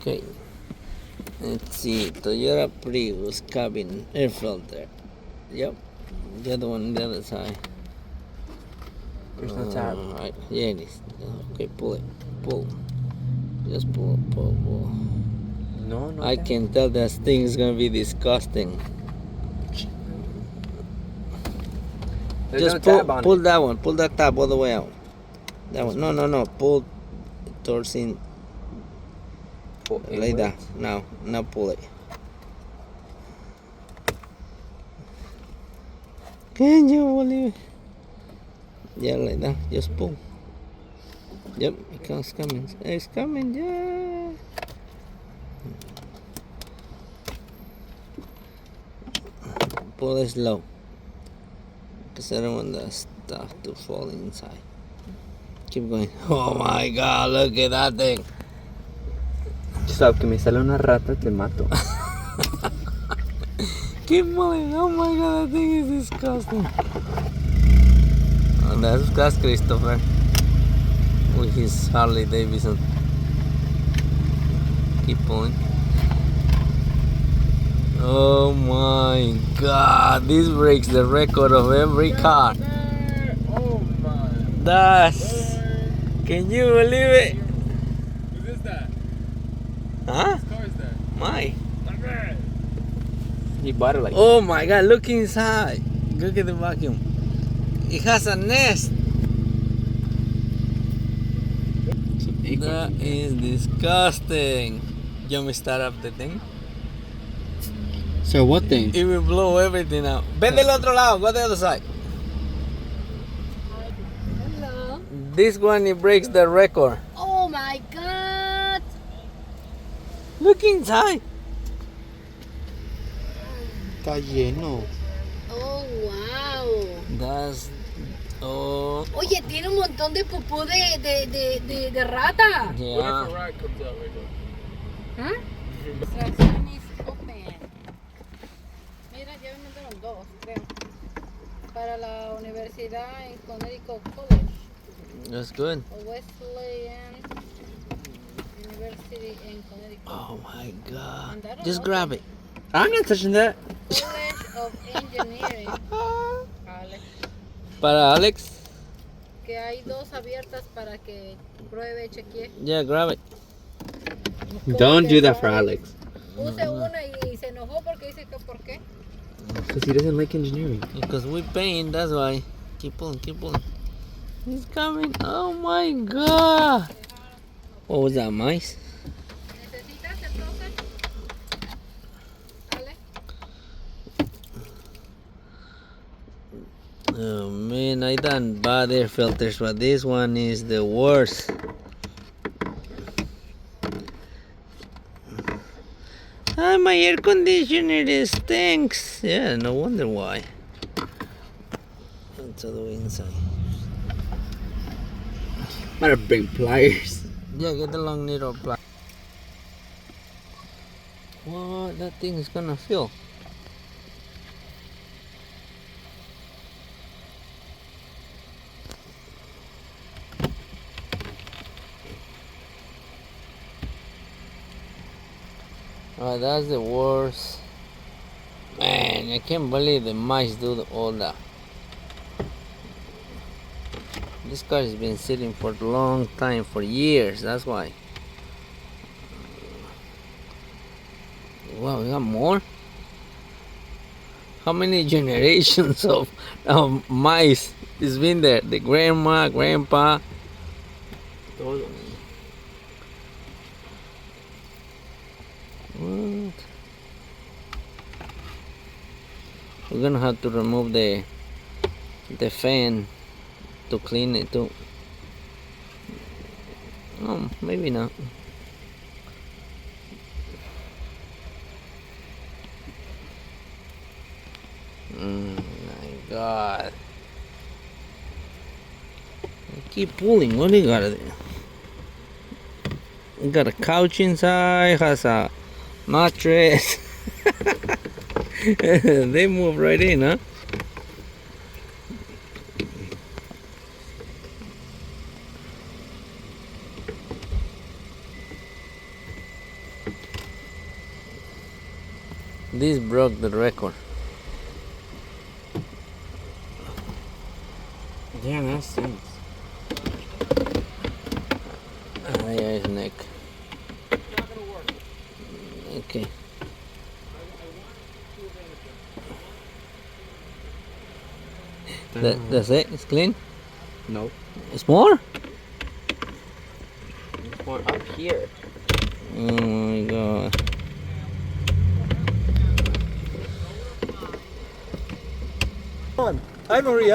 Okay. Let's see. Toyota Prius cabin air filter. Yep. The other one on the other side. There's no tab. Right. Yeah, it is. Okay, pull it. Pull. Just pull. No, no. I can tell that thing is gonna be disgusting. There's Just no pull, tab on pull it. that one. Pull that tab all the way out. That one. No. Pull towards in. Pull Like that. inwards. Now pull it. Can you believe it? Yeah, like that. Just pull. Yep, it's coming. It's coming, yeah. Pull it slow. Because I don't want the stuff to fall inside. Keep going. Oh my god, look at that thing. Stop, que me sale una rata, te mato. Keep moving. Oh my god, that thing is disgusting. Oh, that's Christopher with his Harley Davidson. Keep pulling. Oh my god, this breaks the record of every car. Oh my. That's. Can you believe it? Who is that? Huh? Whose car is that? My. He bought it like Oh my god, look inside. Look at the vacuum. It has a nest. That is disgusting. You want me to start up the thing? So what thing? It will blow everything out. Ven del otro lado, go to the other side. Hello. This one, it breaks the record. Oh my god. Look inside. Está lleno. Oh wow. That's. Oh. Oye, tiene un montón de popó de rata. What if Yeah. a rat comes out right now? ¿Ah? Tracción is open. Mira, ya me mandaron dos, creo. Para la universidad en Connecticut College. That's good. O Wesleyan University en Connecticut. Oh my god. Mandaron Just otro. grab it. I'm not touching that. College of Engineering. Vale. Para Alex. Que hay dos abiertas para que pruebe, chequee. Yeah, grab it. Don't do that for Alex. Puse una y se enojó porque dice que por qué. Because he doesn't like engineering. Because we paying, that's why. Keep pulling. He's coming. Oh my god. What was that, mice? ¿Necesitas entonces? Dale. Oh man, I done bad air filters, but this one is the worst. Ah, my air conditioner stinks. Yeah, no wonder why. That's all the way inside. Better bring pliers. Yeah, get the long needle plug. What? That thing is gonna fill. Oh, that's the worst. Man, I can't believe the mice do all that. This car has been sitting for a long time, for years, that's why. Wow, we got more? How many generations of mice has been there? The grandma, grandpa. Todos. What? We're gonna have to remove the fan to clean it too. Oh, maybe not. My god. Keep pulling. What do you gotta do? You got a couch inside, has a mattress. They move right in, huh? This broke the record. Yeah, that stinks. There is neck. Okay. That's it? It's clean? No. It's more? It's more up here. Oh my god. Hi, Marie. Have a